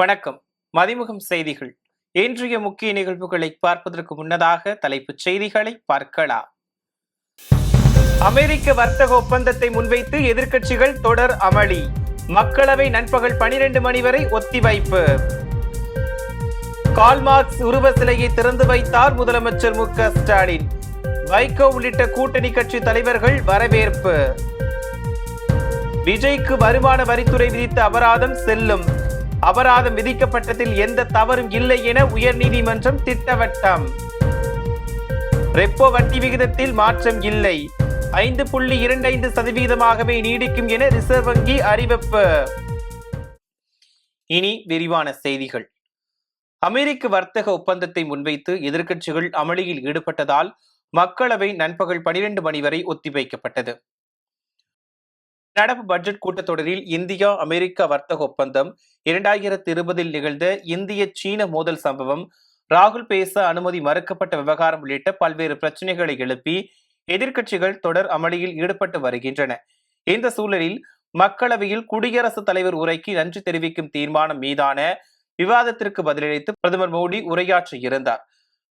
வணக்கம். மதிமுகம் செய்திகள். இன்றைய முக்கிய நிகழ்வுகளை பார்ப்பதற்கு முன்னதாக தலைப்புச் செய்திகளை பார்க்கலாம். அமெரிக்க வர்த்தக ஒப்பந்தத்தை முன்வைத்து எதிர்க்கட்சிகள் தொடர் அமளி. மக்களவை நண்பகல் 12 மணி வரை ஒத்திவைப்பு. கார்ல் மார்க்ஸ் உருவ சிலையை திறந்து வைத்தார் முதலமைச்சர் மு.க. ஸ்டாலின். வைகோ உள்ளிட்ட கூட்டணி கட்சி தலைவர்கள் வரவேற்பு. விஜய்க்கு வருமான வரித்துறை விதித்த அபராதம் செல்லும். அபராதம் விதிக்கப்பட்டதில் எந்த தவறும் இல்லை என உயர்நீதிமன்றம் திட்டவட்டம். ரெப்போ வட்டி விகிதத்தில் மாற்றம் இல்லை, 5.25% நீடிக்கும் என ரிசர்வ் வங்கி அறிவிப்பு. இனி விரிவான செய்திகள். அமெரிக்க வர்த்தக ஒப்பந்தத்தை முன்வைத்து எதிர்க்கட்சிகள் அமளியில் ஈடுபட்டதால் மக்களவை நண்பகல் 12 மணி வரை ஒத்திவைக்கப்பட்டது. நடப்பு பட்ஜெட் கூட்டத்தொடரில் இந்தியா அமெரிக்கா வர்த்தக ஒப்பந்தம், 2020 நிகழ்ந்த இந்திய சீன மோதல் சம்பவம், ராகுல் பேச அனுமதி மறுக்கப்பட்ட விவகாரம் உள்ளிட்ட பல்வேறு பிரச்சனைகளை எழுப்பி எதிர்க்கட்சிகள் தொடர் அமளியில் ஈடுபட்டு வருகின்றன. இந்த சூழலில் மக்களவையில் குடியரசுத் தலைவர் உரைக்கு நன்றி தெரிவிக்கும் தீர்மானம் மீதான விவாதத்திற்கு பதிலளித்து பிரதமர் மோடி உரையாற்ற இருந்தார்.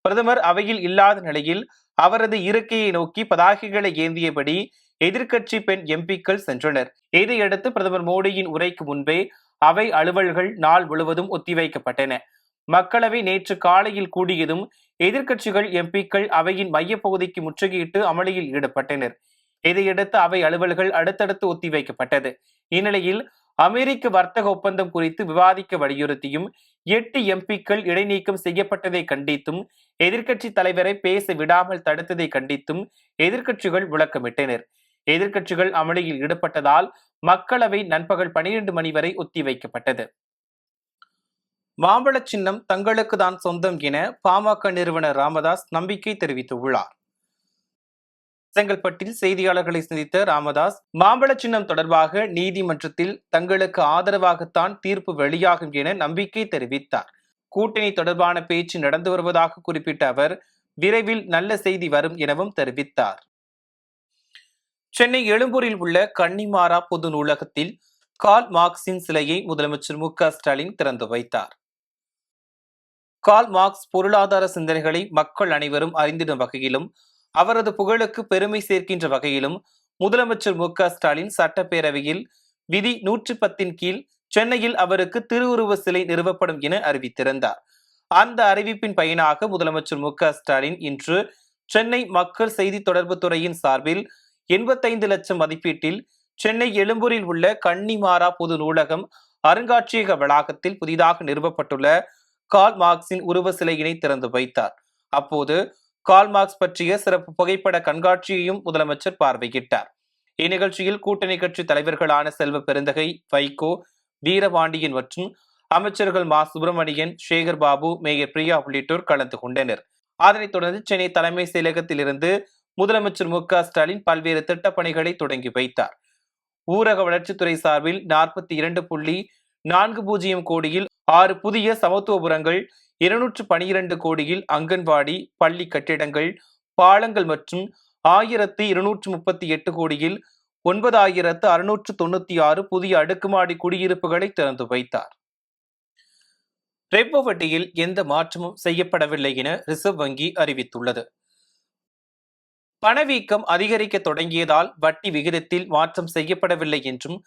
பிரதமர் அவையில் இல்லாத நிலையில் அவரது இருக்கையை நோக்கி பதாகைகளை ஏந்தியபடி எதிர்க்கட்சி பெண் எம்பிக்கள் சென்றனர். இதையடுத்து பிரதமர் மோடியின் உரைக்கு முன்பே அவை அலுவல்கள் நாள் முழுவதும் ஒத்திவைக்கப்பட்டன. மக்களவை நேற்று காலையில் கூடியதும் எதிர்க்கட்சிகள் எம்பிக்கள் அவையின் மையப்பகுதிக்கு முற்றுகையிட்டு அமளியில் ஈடுபட்டனர். இதையடுத்து அவை அலுவல்கள் அடுத்தடுத்து ஒத்திவைக்கப்பட்டது. இந்நிலையில் அமெரிக்க வர்த்தக ஒப்பந்தம் குறித்து விவாதிக்க வலியுறுத்தியும் 8 எம்பிக்கள் இடைநீக்கம் செய்யப்பட்டதை கண்டித்தும், எதிர்க்கட்சி தலைவரை பேச விடாமல் தடுத்ததை கண்டித்தும் எதிர்க்கட்சிகள் முழக்கமிட்டனர். எதிர்க்கட்சிகள் அமளியில் ஈடுபட்டதால் மக்களவை நண்பகல் 12 மணி வரை ஒத்திவைக்கப்பட்டது. மாம்பழ சின்னம் தங்களுக்கு தான் சொந்தம் என பாமக நிறுவனர் ராமதாஸ் நம்பிக்கை தெரிவித்துள்ளார். செங்கல்பட்டில் செய்தியாளர்களை சந்தித்த ராமதாஸ், மாம்பழ சின்னம் தொடர்பாக நீதிமன்றத்தில் தங்களுக்கு ஆதரவாகத்தான் தீர்ப்பு வெளியாகும் என நம்பிக்கை தெரிவித்தார். கூட்டணி தொடர்பான பேச்சு நடந்து வருவதாக குறிப்பிட்ட அவர், விரைவில் நல்ல செய்தி வரும் எனவும் தெரிவித்தார். சென்னை எழும்பூரில் உள்ள கன்னிமாரா பொது நூலகத்தில் கார்ல் மார்க்சின் சிலையை முதலமைச்சர் மு.க. ஸ்டாலின் திறந்து வைத்தார். கார்ல் மார்க்ஸ் பொருளாதார சிந்தனைகளை மக்கள் அனைவரும் அறிந்திடும் வகையிலும் அவரது புகழுக்கு பெருமை சேர்க்கின்ற வகையிலும் முதலமைச்சர் மு.க. ஸ்டாலின் சட்டப்பேரவையில் விதி 110 கீழ் சென்னையில் அவருக்கு திருவுருவ சிலை நிறுவப்படும் என அறிவித்திருந்தார். அந்த அறிவிப்பின் பயனாக முதலமைச்சர் மு.க. ஸ்டாலின் இன்று சென்னை மக்கள் செய்தி தொடர்பு துறையின் சார்பில் 85 லட்சம் மதிப்பீட்டில் சென்னை எழும்பூரில் உள்ள கன்னிமாரா பொது நூலகம் அருங்காட்சியக வளாகத்தில் புதிதாக நிறுவப்பட்டுள்ள கார்ல் மார்க்சின் உருவ சிலையினை திறந்து வைத்தார். அப்போது கார்ல் மார்க்ஸ் பற்றிய சிறப்பு புகைப்பட கண்காட்சியையும் முதலமைச்சர் பார்வையிட்டார். இந்நிகழ்ச்சியில் கூட்டணி கட்சி தலைவர்களான செல்வ பெருந்தகை, வைகோ, வீரபாண்டியன் மற்றும் அமைச்சர்கள் மா. சுப்பிரமணியன், சேகர் பாபு, மேயர் பிரியா உள்ளிட்டோர் கலந்து கொண்டனர். அதனைத் தொடர்ந்து சென்னை தலைமை செயலகத்தில் இருந்து முதலமைச்சர் மு.க. ஸ்டாலின் பல்வேறு திட்டப்பணிகளை தொடங்கி வைத்தார். ஊரக வளர்ச்சித்துறை சார்பில் 42.40 கோடியில் 6 புதிய சமத்துவபுரங்கள், 212 கோடியில் அங்கன்வாடி, பள்ளி கட்டிடங்கள், பாலங்கள் மற்றும் 1238 கோடியில் 9696 புதிய அடுக்குமாடி குடியிருப்புகளை திறந்து வைத்தார். ரெப்போ வட்டியில் எந்த மாற்றமும் செய்யப்படவில்லை என ரிசர்வ் வங்கி அறிவித்துள்ளது. பணவீக்கம் அதிகரிக்க தொடங்கியதால் வட்டி விகிதத்தில் மாற்றம் செய்யப்படவில்லை என்றும்,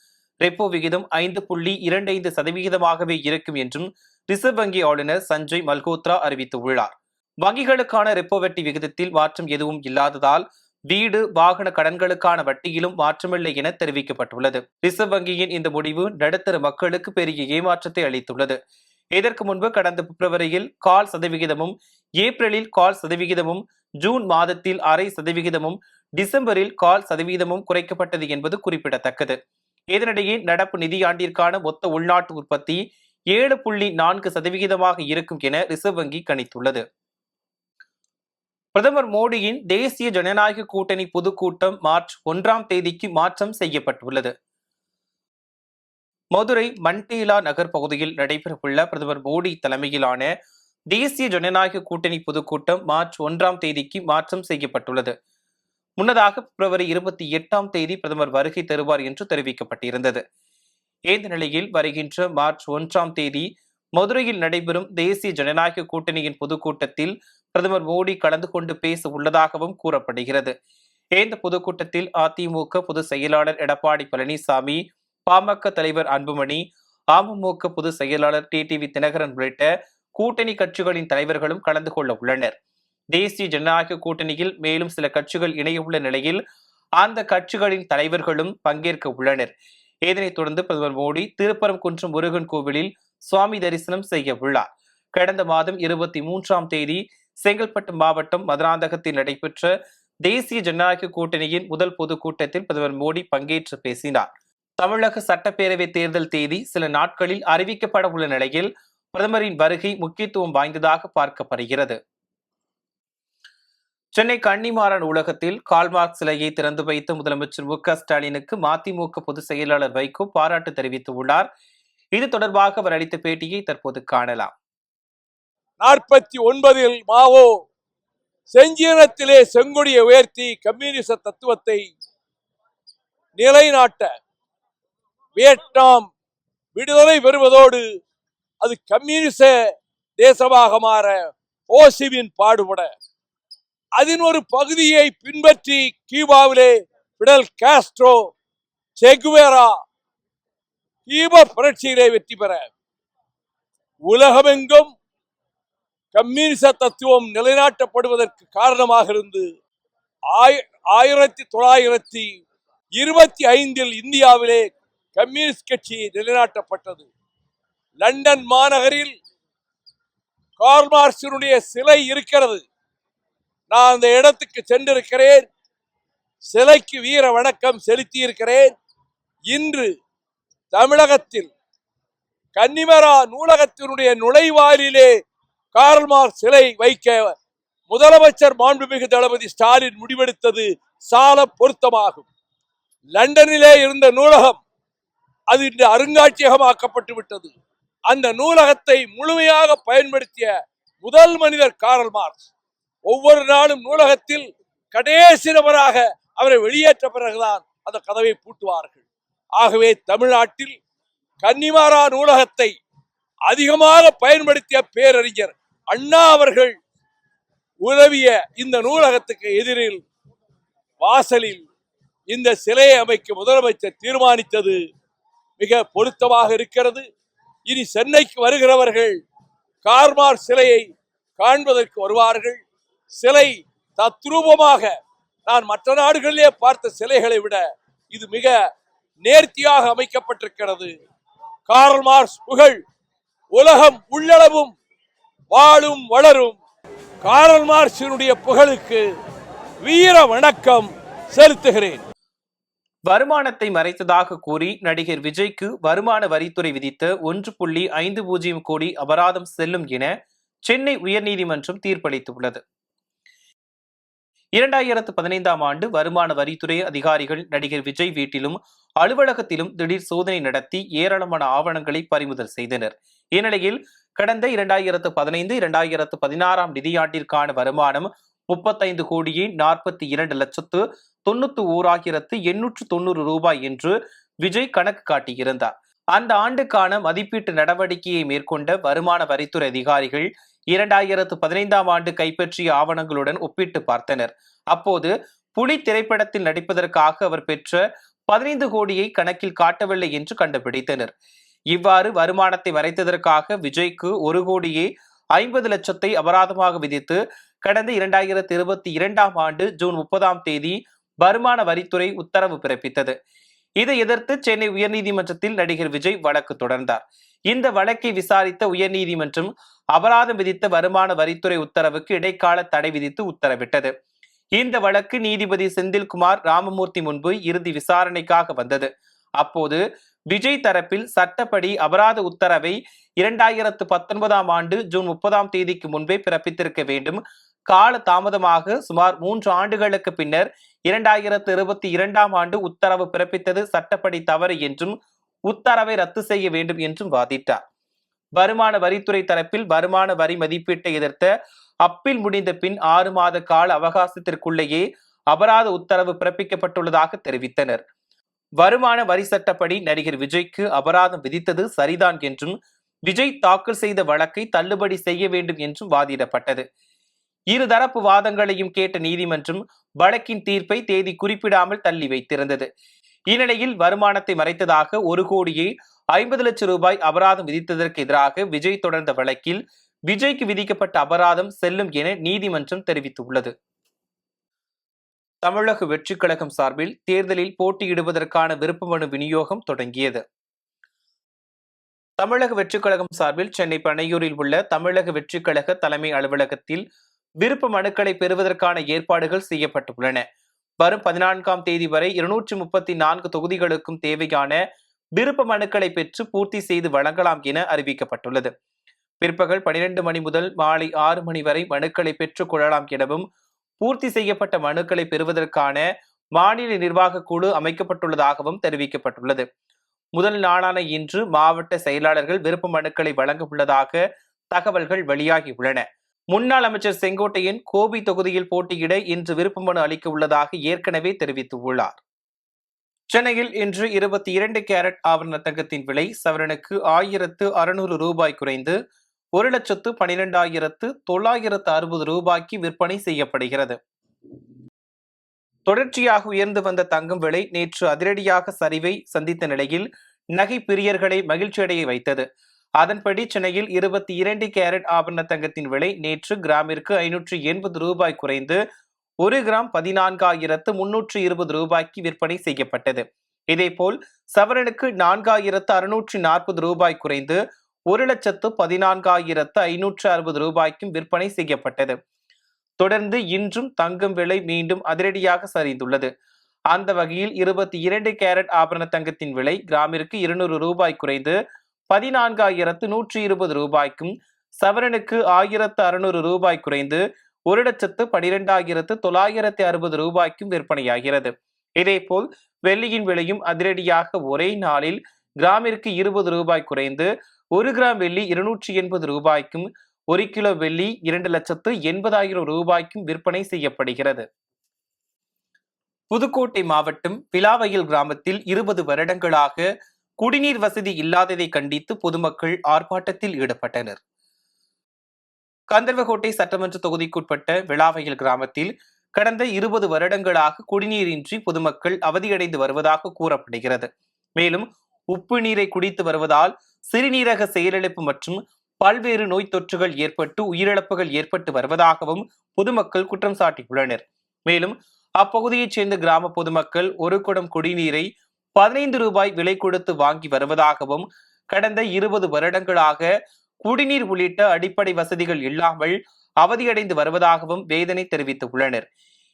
ரெப்போ விகிதம் 5.25% இருக்கும் என்றும் ரிசர்வ் வங்கி ஆளுநர் சஞ்சய் மல்கோத்ரா அறிவித்துள்ளார். வங்கிகளுக்கான ரெப்போ வட்டி விகிதத்தில் மாற்றம் எதுவும் இல்லாததால் வீடு, வாகன கடன்களுக்கான வட்டியிலும் மாற்றமில்லை என தெரிவிக்கப்பட்டுள்ளது. ரிசர்வ் வங்கியின் இந்த முடிவு நடுத்தர மக்களுக்கு பெரிய ஏமாற்றத்தை அளித்துள்ளது. இதற்கு முன்பு கடந்த பிப்ரவரியில் 0.25%, ஏப்ரலில் 0.5%, ஜூன் மாதத்தில் 0.5%, டிசம்பரில் 0.5% குறைக்கப்பட்டது என்பது குறிப்பிடத்தக்கது. இதனிடையே நடப்பு நிதியாண்டிற்கான மொத்த உள்நாட்டு உற்பத்தி 7.4% இருக்கும் என ரிசர்வ் வங்கி கணித்துள்ளது. பிரதமர் மோடியின் தேசிய ஜனநாயக கூட்டணி பொதுக்கூட்டம் மார்ச் 1 மாற்றம் செய்யப்பட்டுள்ளது. மதுரை மண்டேலா நகர் பகுதியில் நடைபெறவுள்ள பிரதமர் மோடி தலைமையிலான தேசிய ஜனநாயக கூட்டணி பொதுக்கூட்டம் மார்ச் 1 மாற்றம் செய்யப்பட்டுள்ளது. முன்னதாக பிப்ரவரி 28 பிரதமர் வருகை தருவார் என்று தெரிவிக்கப்பட்டிருந்தது. இந்த நிலையில் வருகின்ற மார்ச் 1 மதுரையில் நடைபெறும் தேசிய ஜனநாயக கூட்டணியின் பொதுக்கூட்டத்தில் பிரதமர் மோடி கலந்து கொண்டு பேச உள்ளதாகவும் கூறப்படுகிறது. இந்த பொதுக்கூட்டத்தில் அதிமுக பொதுச் செயலாளர் எடப்பாடி பழனிசாமி, பாமக தலைவர் அன்புமணி, அமமுக பொதுச் செயலாளர் டிடிவி தினகரன் உள்ளிட்ட கூட்டணி கட்சிகளின் தலைவர்களும் கலந்து கொள்ள உள்ளனர். தேசிய ஜனநாயக கூட்டணியில் மேலும் சில கட்சிகள் இணையவுள்ள நிலையில் அந்த கட்சிகளின் தலைவர்களும் பங்கேற்க உள்ளனர். இதனைத் தொடர்ந்து பிரதமர் மோடி திருப்பரங்குன்றம் முருகன் கோவிலில் சுவாமி தரிசனம் செய்ய உள்ளார். கடந்த மாதம் 23ஆம் தேதி செங்கல்பட்டு மாவட்டம் மதுராந்தகத்தில் நடைபெற்ற தேசிய ஜனநாயக கூட்டணியின் முதல் பொதுக்கூட்டத்தில் பிரதமர் மோடி பங்கேற்று பேசினார். தமிழக சட்டப்பேரவை தேர்தல் தேதி சில நாட்களில் அறிவிக்கப்பட உள்ள நிலையில் பிரதமரின் வருகை முக்கியத்துவம் வாய்ந்ததாக பார்க்கப்படுகிறது. சென்னை கன்னிமாரா நூலகத்தில் கால்மார்க் சிலையை திறந்து வைத்த முதலமைச்சர் மு.க.ஸ்டாலினுக்கு மதிமுக பொதுச் செயலாளர் வைகோ பாராட்டு தெரிவித்துள்ளார். இது தொடர்பாக அவர் அளித்த பேட்டியை தற்போது காணலாம். 49 மாவோ செஞ்சீனத்திலே செங்கொடியை உயர்த்தி கம்யூனிச தத்துவத்தை நிலைநாட்ட வியட்நாம் விடுதலை பெறுவதோடு அது கம்யூனிச தேசமாக மாற ஓசிவின் பாடுபட அதன் ஒரு பகுதியை பின்பற்றி கியூபாவிலே பிடல் காஸ்ட்ரோ, செகுவேரா கியூபா புரட்சியிலே வெற்றி பெற உலகமெங்கும் கம்யூனிச தத்துவம் நிலைநாட்டப்படுவதற்கு காரணமாக இருந்து 1925 இந்தியாவிலே கம்யூனிஸ்ட் கட்சி நிலைநாட்டப்பட்டது. லண்டன் மாநகரில் கார்ல் மார்க்சினுடைய சிலை இருக்கிறது. நான் அந்த இடத்துக்கு சென்றிருக்கிறேன். சிலைக்கு வீர வணக்கம் செலுத்தி இருக்கிறேன். இன்று தமிழகத்தில் கன்னிமரா நூலகத்தினுடைய நுழைவாயிலே கார்ல் மார்க்ஸ் சிலை வைக்க முதலமைச்சர் மாண்புமிகு தளபதி ஸ்டாலின் முடிவெடுத்தது சால பொருத்தமாகும். லண்டனிலே இருந்த நூலகம் அது இன்று அருங்காட்சியகமாக்கப்பட்டு விட்டது. அந்த நூலகத்தை முழுமையாக பயன்படுத்திய முதல் மனிதர் கார்ல் மார்க்ஸ். ஒவ்வொரு நாளும் நூலகத்தில் கடைசி நபராக அவரை வெளியேற்ற பிறகுதான் அந்த கதவை பூட்டுவார்கள். ஆகவே தமிழ்நாட்டில் கன்னிமாரா நூலகத்தை அதிகமாக பயன்படுத்திய பேரறிஞர் அண்ணா அவர்கள் உதவிய இந்த நூலகத்துக்கு எதிரில் வாசலில் இந்த சிலையை அமைக்க முதலமைச்சர் தீர்மானித்தது மிக பொருத்தமாக இருக்கிறது. இனி சென்னைக்கு வருகிறவர்கள் கார்ல் மார்க்ஸ் சிலையை காண்பதற்கு வருவார்கள். சிலை தத்ரூபமாக நான் மற்ற நாடுகளிலே பார்த்த சிலைகளை விட இது மிக நேர்த்தியாக அமைக்கப்பட்டிருக்கிறது. கார்ல் மார்க்ஸ் புகழ் உலகம் உள்ளளவும் வாழும் வளரும். கார்ல் மார்க்சினுடைய புகழுக்கு வீர வணக்கம் செலுத்துகிறேன். வருமானத்தை மறைத்ததாக கூறி நடிகர் விஜய்க்கு வருமான வரித்துறை விதித்த 1.50 கோடி அபராதம் செல்லும் என சென்னை உயர்நீதிமன்றம் தீர்ப்பளித்துள்ளது. 2015ஆம் ஆண்டு வருமான வரித்துறை அதிகாரிகள் நடிகர் விஜய் வீட்டிலும் அலுவலகத்திலும் திடீர் சோதனை நடத்தி ஏராளமான ஆவணங்களை பறிமுதல் செய்தனர். இந்நிலையில் கடந்த 2015-2016 நிதியாண்டிற்கான வருமானம் 35,42,91,890 ரூபாய் என்று விஜய் கணக்கு காட்டியிருந்தார். அந்த ஆண்டுக்கான மதிப்பீட்டு நடவடிக்கையை மேற்கொண்ட வருமான வரித்துறை அதிகாரிகள் 2015ஆம் ஆண்டு கைப்பற்றிய ஆவணங்களுடன் ஒப்பிட்டு பார்த்தனர். அப்போது புலி திரைப்படத்தில் நடிப்பதற்காக அவர் பெற்ற 15 கோடியை கணக்கில் காட்டவில்லை என்று கண்டுபிடித்தனர். இவ்வாறு வருமானத்தை மறைத்ததற்காக விஜய்க்கு 1,50,00,000 அபராதமாக விதித்து கடந்த 2022ஆம் ஆண்டு ஜூன் 30ஆம் தேதி வருமான வரித்துறை உத்தரவு பிறப்பித்தது. இதை எதிர்த்து சென்னை உயர்நீதிமன்றத்தில் நடிகர் விஜய் வழக்கு தொடர்ந்தார். இந்த வழக்கை விசாரித்த உயர்நீதிமன்றம் அபராதம் விதித்த வருமான வரித்துறை உத்தரவுக்கு இடைக்கால தடை விதித்து உத்தரவிட்டது. இந்த வழக்கு நீதிபதி செந்தில்குமார் ராமமூர்த்தி முன்பு இறுதி விசாரணைக்காக வந்தது. அப்போது விஜய் தரப்பில் சட்டப்படி அபராத உத்தரவை 2019ஆம் ஆண்டு ஜூன் 30ஆம் தேதிக்கு முன்பே பிறப்பித்திருக்க வேண்டும். கால தாமதமாக சுமார் 3 ஆண்டுகளுக்கு பின்னர் 2022ஆம் ஆண்டு உத்தரவு பிறப்பித்தது சட்டப்படி தவறு என்றும் உத்தரவை ரத்து செய்ய வேண்டும் என்றும் வாதிட்டார். வருமான வரித்துறை தரப்பில் வருமான வரி மதிப்பீட்டை எதிர்த்த அப்பீல் முடிந்த பின் 6 மாத கால அவகாசத்திற்குள்ளேயே அபராத உத்தரவு பிறப்பிக்கப்பட்டுள்ளதாக தெரிவித்தனர். வருமான வரி சட்டப்படி நடிகர் விஜய்க்கு அபராதம் விதித்தது சரிதான் என்றும் விஜய் தாக்கல் செய்த வழக்கை தள்ளுபடி செய்ய வேண்டும் என்றும் வாதிடப்பட்டது. இருதரப்பு வாதங்களையும் கேட்ட நீதிமன்றம் வழக்கின் தீர்ப்பை தேதி குறிப்பிடாமல் தள்ளி வைத்திருந்தது. இந்நிலையில் வருமானத்தை மறைத்ததாக 1,50,00,000 ரூபாய் அபராதம் விதித்ததற்கு எதிராக விஜய் தொடர்ந்த வழக்கில் விஜய்க்கு விதிக்கப்பட்ட அபராதம் செல்லும் என நீதிமன்றம் தெரிவித்துள்ளது. தமிழக வெற்றிக் கழகம் சார்பில் தேர்தலில் போட்டியிடுவதற்கான விருப்ப மனு விநியோகம் தொடங்கியது. தமிழக வெற்றிக் கழகம் சார்பில் சென்னை பனையூரில் உள்ள தமிழக வெற்றிக் கழக தலைமை அலுவலகத்தில் விருப்ப மனுக்களை பெறுவதற்கான ஏற்பாடுகள் செய்யப்பட்டுள்ளன. வரும் 14ஆம் தேதி வரை 234 தொகுதிகளுக்கும் தேவையான விருப்ப மனுக்களை பெற்று பூர்த்தி செய்து வழங்கலாம் என அறிவிக்கப்பட்டுள்ளது. பிற்பகல் 12 மணி முதல் மாலை 6 மணி வரை மனுக்களை பெற்றுக் கொள்ளலாம் எனவும், பூர்த்தி செய்யப்பட்ட மனுக்களை பெறுவதற்கான மாநில நிர்வாக குழு அமைக்கப்பட்டுள்ளதாகவும் தெரிவிக்கப்பட்டுள்ளது. முதல் நாளான இன்று மாவட்ட செயலாளர்கள் விருப்ப மனுக்களை வழங்க உள்ளதாக தகவல்கள் வெளியாகியுள்ளன. முன்னாள் அமைச்சர் செங்கோட்டையன் கோபி தொகுதியில் போட்டியிட இன்று விருப்ப மனு அளிக்க உள்ளதாக ஏற்கனவே தெரிவித்துள்ளார். சென்னையில் இன்று 22 கேரட் ஆபரண தங்கத்தின் விலை சவரனுக்கு 1,600 ரூபாய் குறைந்து 1,12,960 ரூபாய்க்கு விற்பனை செய்யப்படுகிறது. தொடர்ச்சியாக உயர்ந்து வந்த தங்கம் விலை நேற்று அதிரடியாக சரிவை சந்தித்த நிலையில் நகை பிரியர்களை மகிழ்ச்சியடைய வைத்தது. அதன்படி சென்னையில் 22 கேரட் ஆபரண தங்கத்தின் விலை நேற்று கிராமிற்கு 580 ரூபாய் குறைந்து 1 கிராம் 14,320 ரூபாய்க்கு விற்பனை செய்யப்பட்டது. இதேபோல் சவரனுக்கு 4,640 ரூபாய் குறைந்து 1,14,560 ரூபாய்க்கும் விற்பனை செய்யப்பட்டது. தொடர்ந்து இன்றும் தங்கம் விலை மீண்டும் அதிரடியாக சரிந்துள்ளது. அந்த வகையில் 22 கேரட் ஆபரண தங்கத்தின் விலை கிராமிற்கு 200 ரூபாய் குறைந்து 14,120 ரூபாய்க்கும், சவரனுக்கு 1,600 ரூபாய் குறைந்து 1,12,960 ரூபாய்க்கும் விற்பனையாகிறது. இதேபோல் வெள்ளியின் விலையும் அதிரடியாக ஒரே நாளில் கிராமிற்கு 20 ரூபாய் குறைந்து 1 கிராம் வெள்ளி 280 ரூபாய்க்கும், 1 கிலோ வெள்ளி 2,80,000 ரூபாய்க்கும் விற்பனை செய்யப்படுகிறது. புதுக்கோட்டை மாவட்டம் பிலாவயல் கிராமத்தில் 20 வருடங்களாக குடிநீர் வசதி இல்லாததை கண்டித்து பொதுமக்கள் ஆர்ப்பாட்டத்தில் ஈடுபட்டனர். கந்தர்வகோட்டை சட்டமன்ற தொகுதிக்குட்பட்ட விளாவயல் கிராமத்தில் கடந்த 20 வருடங்களாக குடிநீரின்றி பொதுமக்கள் அவதியடைந்து வருவதாக கூறப்படுகிறது. மேலும் உப்பு நீரை குடித்து வருவதால் சிறுநீரக செயலிழப்பு மற்றும் பல்வேறு நோய் தொற்றுகள் ஏற்பட்டு உயிரிழப்புகள் ஏற்பட்டு வருவதாகவும் பொதுமக்கள் குற்றம் சாட்டியுள்ளனர். மேலும் அப்பகுதியைச் சேர்ந்த கிராம பொதுமக்கள் ஒரு குடம் குடிநீரை 15 ரூபாய் விலை கொடுத்து வாங்கி வருவதாகவும், கடந்த 20 வருடங்களாக குடிநீர் உள்ளிட்ட அடிப்படை வசதிகள் இல்லாமல் அவதியடைந்து வருவதாகவும் வேதனை தெரிவித்துள்ளனர்.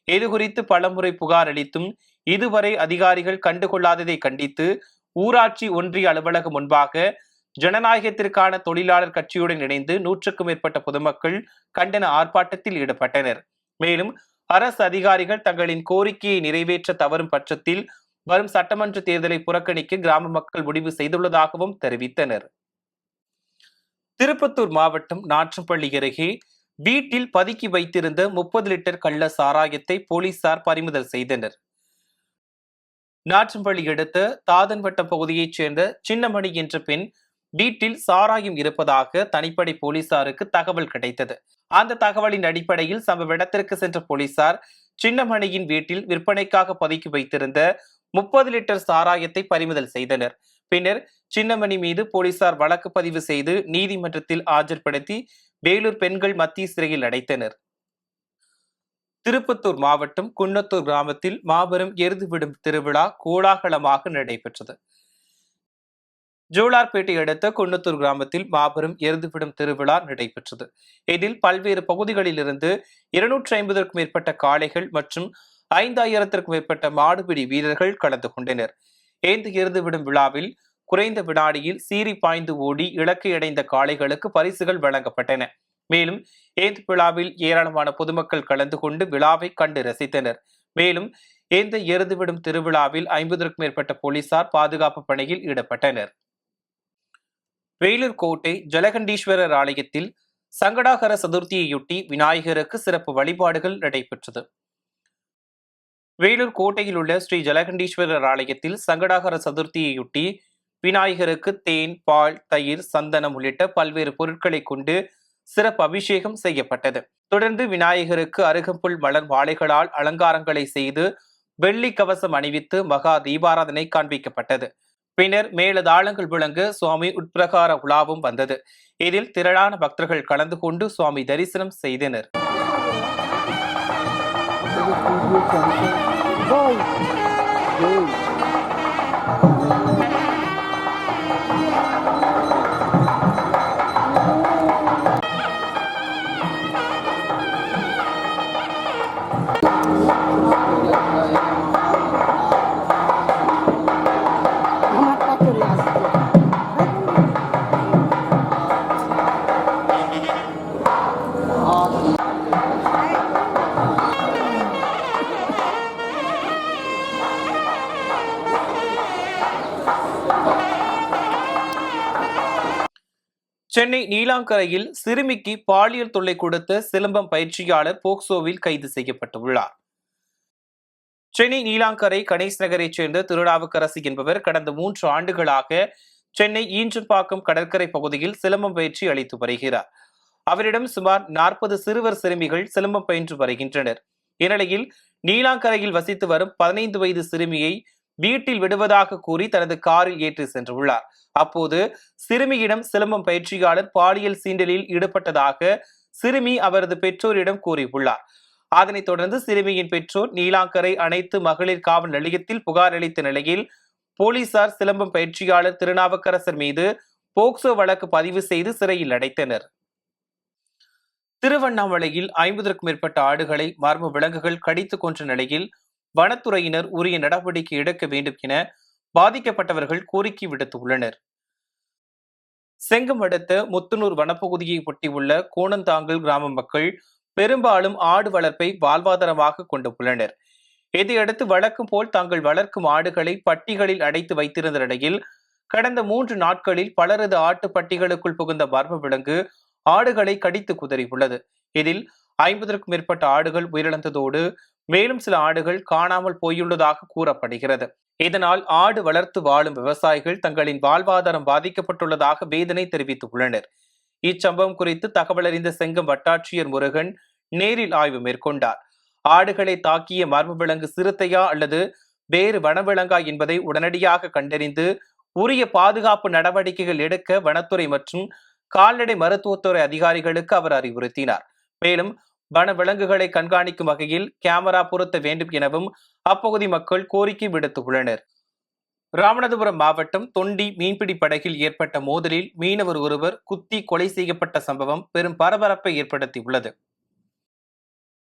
இதுகுறித்து பலமுறை புகார் அளித்தும் இதுவரை அதிகாரிகள் கண்டுகொள்ளாததை கண்டித்து ஊராட்சி ஒன்றிய அலுவலகம் முன்பாக ஜனநாயகத்திற்கான தொழிலாளர் கட்சியுடன் இணைந்து 100க்கும் மேற்பட்ட பொதுமக்கள் கண்டன ஆர்ப்பாட்டத்தில் ஈடுபட்டனர். மேலும் அரசு அதிகாரிகள் தங்களின் கோரிக்கையை நிறைவேற்ற தவறும் பட்சத்தில் வரும் சட்டமன்ற தேர்தலை புறக்கணிக்க கிராம மக்கள் முடிவு செய்துள்ளதாகவும் தெரிவித்தனர். திருப்பத்தூர் மாவட்டம் நாற்றம்பள்ளி அருகே வீட்டில் பதுக்கி வைத்திருந்த 30 லிட்டர் கள்ள சாராயத்தை போலீசார் பறிமுதல் செய்தனர். நாற்றம்பள்ளி அடுத்த தாதன்வட்டம் பகுதியைச் சேர்ந்த சின்னமணி என்ற பெண் வீட்டில் சாராயம் இருப்பதாக தனிப்படை போலீசாருக்கு தகவல் கிடைத்தது. அந்த தகவலின் அடிப்படையில் சம்பவ இடத்திற்கு சென்ற போலீசார் சின்னமணியின் வீட்டில் விற்பனைக்காக பதுக்கி வைத்திருந்த 30 லிட்டர் சாராயத்தை பறிமுதல் செய்தனர். பின்னர் சின்னமணி மீது போலீசார் வழக்கு பதிவு செய்து நீதிமன்றத்தில் ஆஜர்படுத்தி வேலூர் பெண்கள் மத்திய சிறையில் அடைத்தனர். திருப்பத்தூர் மாவட்டம் குன்னத்தூர் கிராமத்தில் மாபெரும் எருதுவிடும் திருவிழா கோலாகலமாக நடைபெற்றது. ஜோலார்பேட்டை அடுத்த குன்னத்தூர் கிராமத்தில் மாபெரும் எருதுவிடும் திருவிழா நடைபெற்றது. இதில் பல்வேறு பகுதிகளிலிருந்து 250க்கும் மேற்பட்ட காளைகள் மற்றும் 5,000க்கும் மேற்பட்ட மாடுபிடி வீரர்கள் கலந்து கொண்டனர். இந்த எருதுவிடும் விழாவில் குறைந்த வினாடியில் சீறி பாய்ந்து ஓடி இலக்கை அடைந்த காளைகளுக்கு பரிசுகள் வழங்கப்பட்டன. மேலும் இந்த விழாவில் ஏராளமான பொதுமக்கள் கலந்து கொண்டு விழாவை கண்டு ரசித்தனர். மேலும் இந்த எருதுவிடும் திருவிழாவில் 50க்கும் மேற்பட்ட போலீசார் பாதுகாப்பு பணியில் ஈடுபட்டனர். வேலூர் கோட்டை ஜலகண்டீஸ்வரர் ஆலயத்தில் சங்கடாகர சதுர்த்தியையொட்டி விநாயகருக்கு சிறப்பு வழிபாடுகள் நடைபெற்றது. வேலூர் கோட்டையில் உள்ள ஸ்ரீ ஜலகண்டீஸ்வரர் ஆலயத்தில் சங்கடாகர சதுர்த்தியையொட்டி விநாயகருக்கு தேன், பால், தயிர், சந்தனம் உள்ளிட்ட பல்வேறு பொருட்களை கொண்டு சிறப்பு அபிஷேகம் செய்யப்பட்டது. தொடர்ந்து விநாயகருக்கு அருகம்புல் மலர் மாலைகளால் அலங்காரங்களை செய்து வெள்ளி கவசம் அணிவித்து மகா தீபாராதனை காண்பிக்கப்பட்டது. பின்னர் மேளதாளங்கள் முழங்க சுவாமி உட்பிரகார உலாவும் வந்தது. இதில் திரளான பக்தர்கள் கலந்து கொண்டு சுவாமி தரிசனம் செய்தனர். சென்னை நீலாங்கரையில் சிறுமிக்கு பாலியல் தொல்லை கொடுத்த சிலம்பம் பயிற்சியாளர் போக்சோவில் கைது செய்யப்பட்டுள்ளார். சென்னை நீலாங்கரை கணேஷ் நகரைச் சேர்ந்த திருநாவுக்கரசு என்பவர் கடந்த 3 ஆண்டுகளாக சென்னை ஈஞ்சம்பாக்கம் கடற்கரை பகுதியில் சிலம்பம் பயிற்சி அளித்து வருகிறார். அவரிடம் சுமார் 40 சிறுவர் சிறுமிகள் சிலம்பம் பயின்று வருகின்றனர். இந்நிலையில் நீலாங்கரையில் வசித்து வரும் 15 வயது சிறுமியை வீட்டில் விடுவதாக கூறி தனது காரில் ஏற்றி சென்றுள்ளார். அப்போது சிறுமியிடம் சிலம்பம் பயிற்சியாளர் பாலியல் சீண்டலில் ஈடுபட்டதாக சிறுமி அவரது பெற்றோரிடம் கூறியுள்ளார். அதனைத் தொடர்ந்து சிறுமியின் பெற்றோர் நீலாங்கரை அனைத்து மகளிர் காவல் நிலையத்தில் புகார் அளித்த நிலையில் போலீசார் சிலம்பம் பயிற்சியாளர் திருநாவுக்கரசர் மீது போக்சோ வழக்கு பதிவு செய்து சிறையில் அடைத்தனர். திருவண்ணாமலையில் 50க்கும் மேற்பட்ட ஆடுகளை மர்ம விலங்குகள் கடித்துக் கொன்ற நிலையில் வனத்துறையினர் உரிய நடவடிக்கை எடுக்க வேண்டும் என பாதிக்கப்பட்டவர்கள் கோரிக்கை விடுத்துள்ளனர். செங்கம் அடுத்த முத்துனூர் வனப்பகுதியை ஒட்டியுள்ள கோணந்தாங்கல் கிராம மக்கள் பெரும்பாலும் ஆடு வளர்ப்பை வாழ்வாதாரமாக கொண்டுள்ளனர். இதையடுத்து வழக்கம் போல் தாங்கள் வளர்க்கும் ஆடுகளை பட்டிகளில் அடைத்து வைத்திருந்த நிலையில் கடந்த 3 நாட்களில் பலரது ஆட்டு பட்டிகளுக்குள் புகுந்த மர்ம விலங்கு ஆடுகளை கடித்து குதறியுள்ளது. இதில் 50க்கும் மேற்பட்ட ஆடுகள் உயிரிழந்ததோடு மேலும் சில ஆடுகள் காணாமல் போயுள்ளதாக கூறப்படுகிறது. இதனால் ஆடு வளர்த்து வாழும் விவசாயிகள் தங்களின் வாழ்வாதாரம் பாதிக்கப்பட்டுள்ளதாக வேதனை தெரிவித்துள்ளனர். இச்சம்பவம் குறித்து தகவல் அறிந்த செங்கம் வட்டாட்சியர் முருகன் நேரில் ஆய்வு மேற்கொண்டார். ஆடுகளை தாக்கிய மர்ம விலங்கு சிறுத்தையா அல்லது வேறு வனவிலங்கா என்பதை உடனடியாக கண்டறிந்து உரிய பாதுகாப்பு நடவடிக்கைகள் எடுக்க வனத்துறை மற்றும் கால்நடை மருத்துவத்துறை அதிகாரிகளுக்கு அவர் அறிவுறுத்தினார். மேலும் வனவிலங்குகளை கண்காணிக்கும் வகையில் கேமரா பொருத்த வேண்டும் எனவும் அப்பகுதி மக்கள் கோரிக்கை விடுத்துள்ளனர். ராமநாதபுரம் மாவட்டம் தொண்டி மீன்பிடி படகில் ஏற்பட்ட மோதலில் மீனவர் ஒருவர் குத்தி கொலை செய்யப்பட்ட சம்பவம் பெரும் பரபரப்பை ஏற்படுத்தியுள்ளது.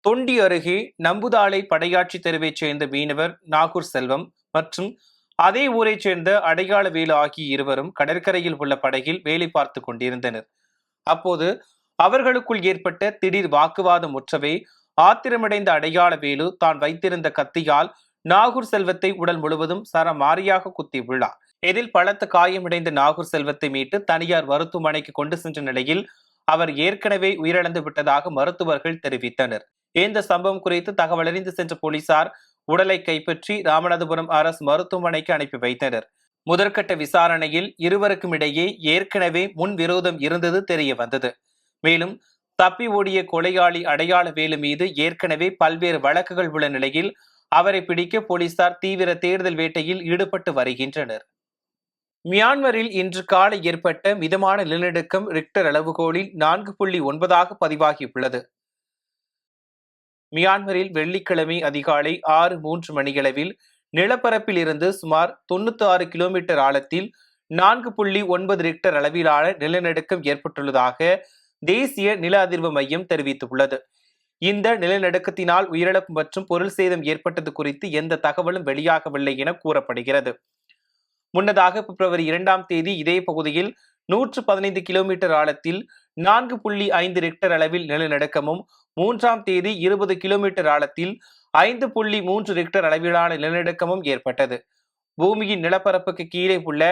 தொண்டி அருகே நம்புதாளை படையாட்சி தெருவைச் சேர்ந்த மீனவர் நாகூர் செல்வம் மற்றும் அதே ஊரைச் சேர்ந்த அடையாள வேலு ஆகிய இருவரும் கடற்கரையில் உள்ள படகில் வேலை பார்த்து கொண்டிருந்தனர். அப்போது அவர்களுக்குள் ஏற்பட்ட திடீர் வாக்குவாதம் முற்றவே ஆத்திரமடைந்த அடையாள வேலு தான் வைத்திருந்த கத்தியால் நாகூர் செல்வத்தை உடல் முழுவதும் சரமாரியாக குத்தியுள்ளார். இதில் பலத்த காயமடைந்த நாகூர் செல்வத்தை மீட்டு தனியார் மருத்துவமனைக்கு கொண்டு சென்ற நிலையில் அவர் ஏற்கனவே உயிரிழந்து விட்டதாக மருத்துவர்கள் தெரிவித்தனர். இந்த சம்பவம் குறித்து தகவல் அறிந்து சென்ற போலீசார் உடலை கைப்பற்றி ராமநாதபுரம் அரசு மருத்துவமனைக்கு அனுப்பி வைத்தனர். முதற்கட்ட விசாரணையில் இருவருக்கும் இடையே ஏற்கனவே முன்விரோதம் இருந்தது தெரிய வந்தது. மேலும் தப்பி ஓடிய கொலையாளி அடையாள வேலு மீது ஏற்கனவே பல்வேறு வழக்குகள் உள்ள நிலையில் அவரை பிடிக்க போலீசார் தீவிர தேடுதல் வேட்டையில் ஈடுபட்டு வருகின்றனர். மியான்மரில் இன்று காலை ஏற்பட்ட மிதமான நிலநடுக்கம் ரிக்டர் அளவுகோலில் 4.9 பதிவாகியுள்ளது. மியான்மரில் வெள்ளிக்கிழமை அதிகாலை 6:03 மணியளவில் நிலப்பரப்பில் இருந்து சுமார் 96 கிலோமீட்டர் ஆழத்தில் 4.9 ரிக்டர் அளவிலான நிலநடுக்கம் ஏற்பட்டுள்ளதாக தேசிய நில அதிர்வு மையம் தெரிவித்துள்ளது. இந்த நிலநடுக்கத்தினால் உயிரிழப்பு மற்றும் பொருள் சேதம் ஏற்பட்டது குறித்து எந்த தகவலும் வெளியாகவில்லை என கூறப்படுகிறது. முன்னதாக பிப்ரவரி 2ஆம் தேதி இதே பகுதியில் 115 கிலோமீட்டர் ஆழத்தில் 4.5 ரிக்டர் அளவில் நிலநடுக்கமும் 3ஆம் தேதி 20 கிலோமீட்டர் ஆழத்தில் 5.3 ரிக்டர் அளவிலான நிலநடுக்கமும் ஏற்பட்டது. பூமியின் நிலப்பரப்புக்கு கீழே உள்ள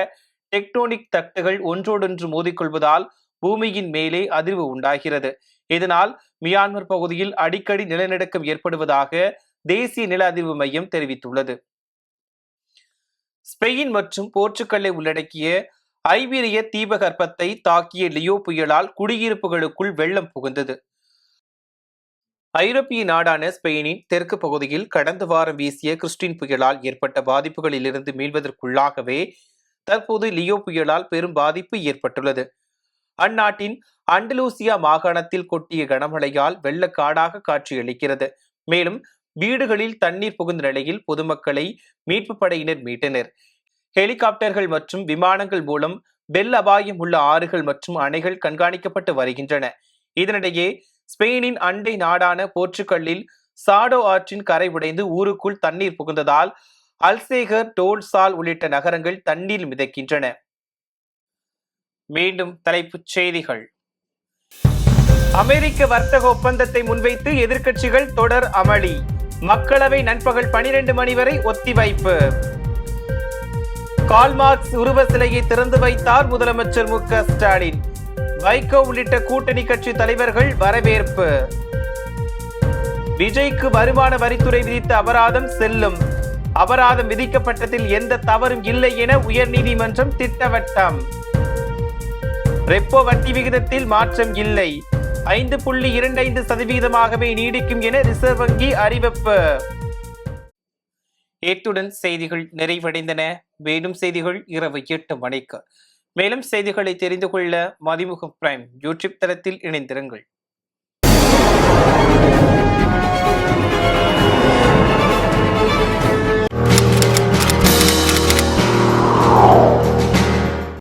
டெக்டோனிக் தட்டுகள் ஒன்றோடொன்று மோதிக்கொள்வதால் பூமியின் மேலே அதிர்வு உண்டாகிறது. இதனால் மியான்மர் பகுதியில் அடிக்கடி நிலநடுக்கம் ஏற்படுவதாக தேசிய நில அதிர்வு மையம் தெரிவித்துள்ளது. ஸ்பெயின் மற்றும் போர்ச்சுகல்லை உள்ளடக்கிய ஐபீரிய தீபகற்பத்தை தாக்கிய லியோ புயலால் குடியிருப்புகளுக்குள் வெள்ளம் புகுந்தது. ஐரோப்பிய நாடான ஸ்பெயினின் தெற்கு பகுதியில் கடந்த வாரம் வீசிய கிறிஸ்டின் புயலால் ஏற்பட்ட பாதிப்புகளிலிருந்து மீள்வதற்குள்ளாகவே தற்போது லியோ புயலால் பெரும் பாதிப்பு ஏற்பட்டுள்ளது. அந்நாட்டின் அண்டலூசியா மாகாணத்தில் கொட்டிய கனமழையால் வெள்ளக்காடாக காட்சியளிக்கிறது. மேலும் வீடுகளில் தண்ணீர் புகுந்த நிலையில் பொதுமக்களை மீட்பு படையினர் மீட்டனர். ஹெலிகாப்டர்கள் மற்றும் விமானங்கள் மூலம் வெள்ள அபாயம் உள்ள ஆறுகள் மற்றும் அணைகள் கண்காணிக்கப்பட்டு வருகின்றன. இதனிடையே ஸ்பெயினின் அண்டை நாடான போர்ச்சுகல்லில் சாடோ ஆற்றின் கரை உடைந்து ஊருக்குள் தண்ணீர் புகுந்ததால் அல்சேகர், டோல்சால் உள்ளிட்ட நகரங்கள் தண்ணீர் மிதக்கின்றன. மீண்டும் தலைப்புச் செய்திகள். அமெரிக்க வர்த்தக ஒப்பந்தத்தை முன்வைத்து எதிர்க்கட்சிகள் தொடர் அமளி. மக்களவை நண்பகல் 12 மணி வரை ஒத்திவைப்பு. கால்மார்க்ஸ் உருவ சிலையை திறந்து வைத்தார் முதலமைச்சர் மு.க. ஸ்டாலின். வைகோ உள்ளிட்ட கூட்டணி கட்சி தலைவர்கள் வரவேற்பு. விஜய்க்கு வருமான வரித்துறை விதித்த அபராதம் செல்லும். அபராதம் விதிக்கப்பட்டதில் எந்த தவறும் இல்லை என உயர்நீதிமன்றம் திட்டவட்டம். ரெப்போ வட்டி விகிதத்தில் மாற்றம் இல்லை, 5.25% நீடிக்கும் என ரிசர்வ் வங்கி அறிவிப்பு. இத்துடன் செய்திகள் நிறைவடைந்தன. மேலும் செய்திகள் இரவு 8 மணிக்கு. மேலும் செய்திகளை தெரிந்து கொள்ள மதிமுகம் பிரைம் யூடியூப் தளத்தில் இணைந்திருங்கள்.